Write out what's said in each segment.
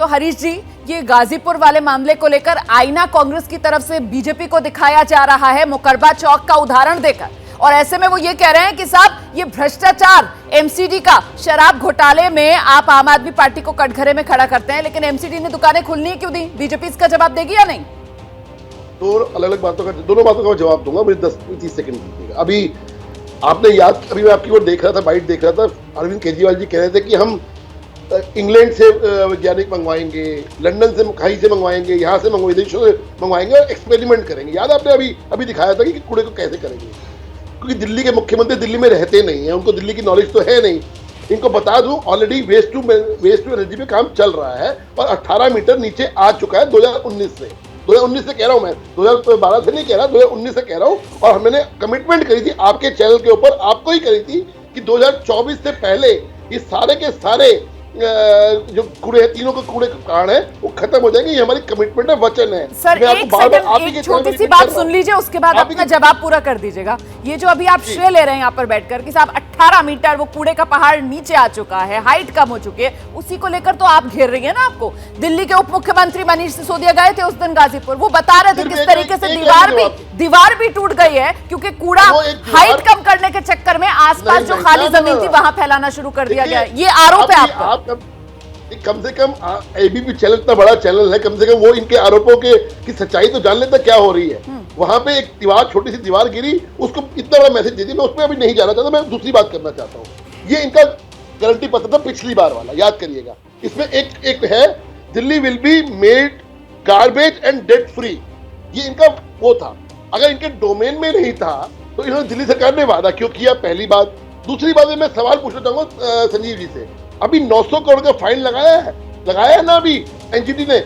तो हरीश जी, ये गाजीपुर वाले मामले को लेकर आईना कांग्रेस की तरफ से बीजेपी को दिखाया जा रहा है मुकरबा चौक का उदाहरण देकर, और ऐसे में वो ये कह रहे हैं कि साहब ये भ्रष्टाचार एमसीडी का, शराब घोटाले में आप आम आदमी पार्टी को कटघरे में खड़ा करते हैं, लेकिन एमसीडी ने दुकानें खुलनी क्यों दी? बीजेपी इसका जवाब देगी या नहीं? तो अलग अलग बातों का, दोनों बातों का जवाब दूंगा, मुझे 10-30 सेकंड दीजिएगा। अभी आपने याद, अभी मैं आपकी ओर देख रहा था, बाइट देख रहा था, अरविंद केजरीवाल जी कह रहे थे कि हम इंग्लैंड से वैज्ञानिक मंगवाएंगे, लंदन से, कहीं से मंगवाएंगे, यहाँ से मंगवाएंगे, विदेशों से मंगवाएंगे और एक्सपेरिमेंट करेंगे। याद आपने अभी दिखाया था कि कूड़े को कैसे करेंगे, क्योंकि दिल्ली के मुख्यमंत्री दिल्ली में रहते नहीं है, उनको दिल्ली की नॉलेज तो है नहीं। इनको बता दूं, ऑलरेडी वेस्ट टू एनर्जी पे काम चल रहा है और 18 मीटर नीचे आ चुका है 2019 से। 2019 से कह रहा हूं मैं, 2012 से नहीं कह रहा, 2019 से कह रहा हूं। और हमने कमिटमेंट करी थी आपके चैनल के ऊपर, आपको ही करी थी कि 2024 से पहले ये सारे के सारे जो कूड़े हैं, तीनों के कूड़े के कारण है, वो खत्म हो जाएंगे। ये हमारी कमिटमेंट है, वचन है। सर एक छोटी सी बात सुन लीजिए, उसके बाद अपना जवाब पूरा कर दीजिएगा। ये जो अभी आप श्रेय ले रहे हैं यहाँ पर बैठकर कि साहब 18 मीटर वो कूड़े का पहाड़ नीचे आ चुका है, हाइट कम हो चुकी है, उसी को लेकर तो आप घेर रही है ना आपको। दिल्ली के उप मुख्यमंत्री मनीष सिसोदिया गए थे उस दिन गाजीपुर, वो बता रहे थे किस तरीके से दीवार भी टूट गई है, क्योंकि कूड़ा हाइट कम करने के चक्कर में आसपास जो खाली जमीन थी वहां फैलाना शुरू कर दिया गया। ये आरोप है आपका। कम से कम एबीपी चैनल इतना बड़ा चैनल है, कम से कम वो इनके आरोपों की सच्चाई तो जान लेता क्या हो रही है। वहां पे एक दीवार, छोटी सी दीवार गिरी, उसको इतना बड़ा मैसेज दे दी। मैं उसमें अभी नहीं जाना चाहता, मैं दूसरी बात करना चाहता हूँ। ये इनका गारंटी पत्र था पिछली बार वाला, याद करिएगा। इसमें एक है, Delhi will be made garbage and debt free. ये इनका वो था। अगर इनके डोमेन में नहीं था तो इन्होंने, दिल्ली सरकार ने वादा क्यों किया? पहली बात। दूसरी बात, मैं सवाल पूछना चाहूंगा संजीव जी से, अभी 900 करोड़ का फाइन लगाया है ना अभी एनजीटी ने,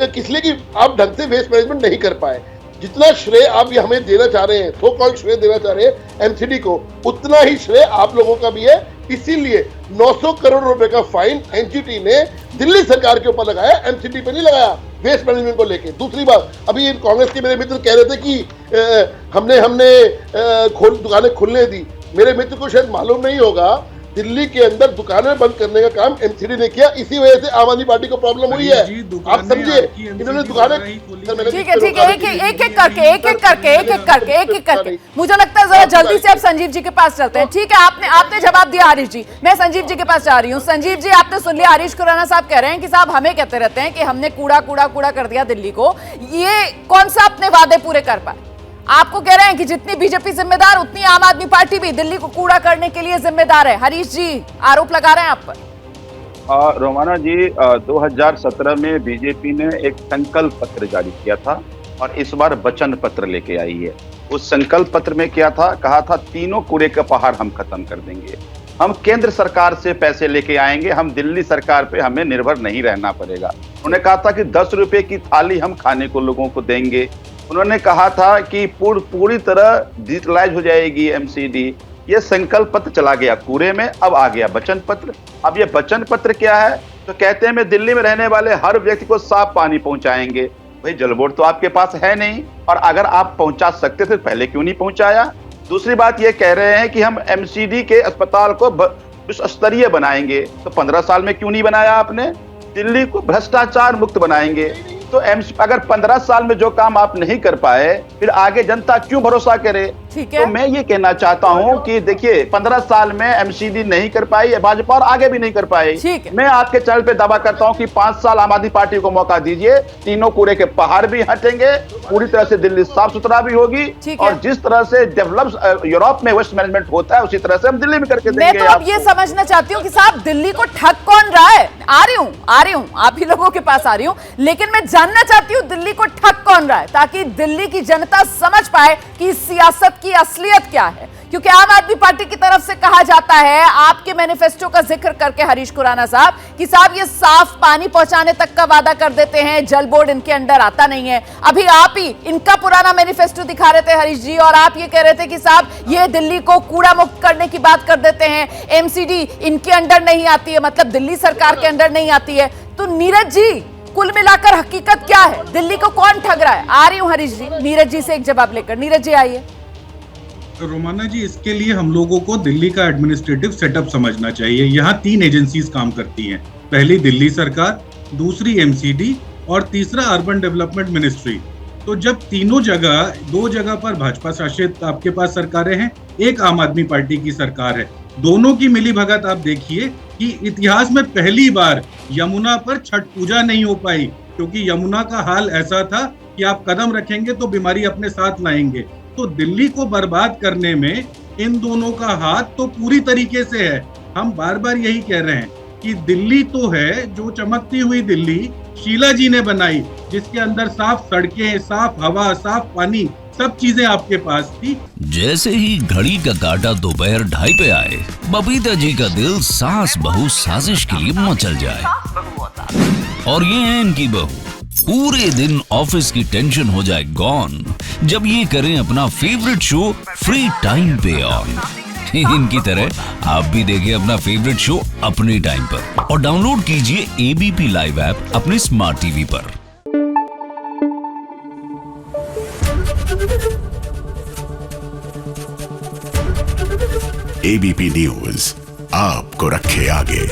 किस लिए? कि आप ढंग से वेस्ट मैनेजमेंट नहीं कर पाए। जितना श्रेय आप ये हमें देना चाह रहे हैं, सो कॉल्ड श्रेय देना चाह रहे हैं एमसीडी को, उतना ही श्रेय आप लोगों का भी है। इसीलिए 900 करोड़ रुपए का फाइन एनजीटी ने दिल्ली सरकार के ऊपर लगाया, एमसीडी पे नहीं लगाया, वेस्ट मैनेजमेंट को लेके। दूसरी बात, अभी कांग्रेस के मेरे मित्र कह रहे थे कि हमने दुकानें खुलने दी। मेरे मित्र को शायद मालूम नहीं होगा, दिल्ली के अंदर दुकानें बंद करने का काम एमसीडी ने किया। इसी वजह से आम आदमी पार्टी को प्रॉब्लम हुई है। आप समझिए, इन्होंने दुकानें, ठीक है एक एक करके मुझे लगता है जरा जल्दी से आप संजीव जी के पास चलते हैं। ठीक है, आपने जवाब दिया हरीश जी, मैं संजीव जी के पास जा रही हूँ। संजीव जी, आपने सुन लिया, हरीश खुराना साहब कह रहे हैं कि साहब हमें कहते रहते हैं कि हमने कूड़ा कूड़ा कूड़ा कर दिया दिल्ली को, ये कौन सा अपने वादे पूरे कर पाए? आपको कह रहे हैं कि जितनी बीजेपी जिम्मेदार, उतनी आम आदमी पार्टी भी दिल्ली को कूड़ा करने के लिए जिम्मेदार है। हरीश जी आरोप लगा रहे हैं आप पर। रोमाना जी, 2017 में बीजेपी ने एक संकल्प पत्र जारी किया था और इस बार वचन पत्र लेके आई है। उस संकल्प पत्र में क्या था? कहा था तीनों कूड़े का पहाड़ हम खत्म कर देंगे, हम केंद्र सरकार से पैसे लेके आएंगे, हम दिल्ली सरकार पे हमें निर्भर नहीं रहना पड़ेगा। उन्होंने कहा था कि 10 रुपए की थाली हम खाने को लोगों को देंगे। उन्होंने कहा था कि पूरी तरह डिजिटलाइज हो जाएगी एमसीडी। ये संकल्प पत्र चला गया कूड़े में, अब आ गया वचन पत्र। अब ये वचन पत्र क्या है? तो कहते हैं मैं दिल्ली में रहने वाले हर व्यक्ति को साफ पानी पहुंचाएंगे। भाई, जल बोर्ड तो आपके पास है नहीं, और अगर आप पहुंचा सकते थे पहले क्यों नहीं पहुंचाया? दूसरी बात, ये कह रहे हैं कि हम एमसीडी के अस्पताल को विश्व स्तरीय बनाएंगे, तो 15 साल में क्यों नहीं बनाया आपने? दिल्ली को भ्रष्टाचार मुक्त बनाएंगे, तो अगर 15 साल में जो काम आप नहीं कर पाए, फिर आगे जनता क्यों भरोसा करे? तो मैं ये कहना चाहता हूँ कि देखिए, 15 साल में एमसीडी नहीं कर पाई भाजपा और आगे भी नहीं कर पाई। मैं आपके चैनल पे दावा करता हूँ कि 5 साल आम आदमी पार्टी को मौका दीजिए, तीनों कूड़े के पहाड़ भी हटेंगे, पूरी तरह से दिल्ली साफ सुथरा भी होगी, और जिस तरह से डेवलप यूरोप में वेस्ट मैनेजमेंट होता है, उसी तरह से हम दिल्ली में करके देंगे। मैं तो अब ये समझना चाहती हूँ कि साहब दिल्ली को ठग कौन रहा है? आ रही हूँ आप ही लोगों के पास आ रही हूँ, लेकिन मैं जानना चाहती हूँ दिल्ली को ठग कौन रहा है, ताकि दिल्ली की जनता समझ पाए कि सियासत की असलियत क्या है। क्योंकि आम आदमी पार्टी की तरफ से कहा जाता है, आपके मैनिफेस्टो का जिक्र करके हरीश खुराना साहब, कि साहब ये साफ पानी पहुंचाने तक का वादा कर देते हैं, जल बोर्ड इनके अंडर आता नहीं है। अभी आप ही इनका पुराना मैनिफेस्टो दिखा रहे थे हरीश जी, और आप ये कह रहे थे कि साहब ये दिल्ली को कूड़ा मुक्त करने की बात कर देते हैं, एमसीडी इनके अंडर नहीं आती है, मतलब दिल्ली सरकार के अंडर नहीं आती है। तो नीरज जी, कुल मिलाकर हकीकत क्या है? दिल्ली को कौन ठग रहा है? आ रही हूं हरीश जी, नीरज जी से एक जवाब लेकर। नीरज जी आइए। रोमाना जी, इसके लिए हम लोगों को दिल्ली का एडमिनिस्ट्रेटिव सेटअप समझना चाहिए। यहाँ 3 एजेंसीज काम करती हैं। पहली दिल्ली सरकार, दूसरी एमसीडी और तीसरा अर्बन डेवलपमेंट मिनिस्ट्री। तो जब तीनों जगह, दो जगह पर भाजपा शासित आपके पास सरकारें हैं, एक आम आदमी पार्टी की सरकार है, दोनों की मिलीभगत आप देखिए कि इतिहास में पहली बार यमुना पर छठ पूजा नहीं हो पाई, क्योंकि यमुना का हाल ऐसा था कि आप कदम रखेंगे तो बीमारी अपने साथ लाएंगे। तो दिल्ली को बर्बाद करने में इन दोनों का हाथ तो पूरी तरीके से है। हम बार बार यही कह रहे हैं कि दिल्ली तो है, जो चमकती हुई दिल्ली शीला जी ने बनाई, जिसके अंदर साफ सड़कें, साफ हवा, साफ पानी, सब चीजें आपके पास थी। जैसे ही घड़ी का काटा दोपहर 2:30 पे आए, बबीता जी का दिल सास बहू साजिश के लिए मचल जाए। और ये है इनकी बहू, पूरे दिन ऑफिस की टेंशन हो जाए गॉन जब ये करें अपना फेवरेट शो फ्री टाइम पे ऑन। इनकी तरह आप भी देखिए अपना फेवरेट शो अपने टाइम पर और डाउनलोड कीजिए एबीपी लाइव ऐप अपने स्मार्ट टीवी पर। एबीपी न्यूज आपको रखे आगे।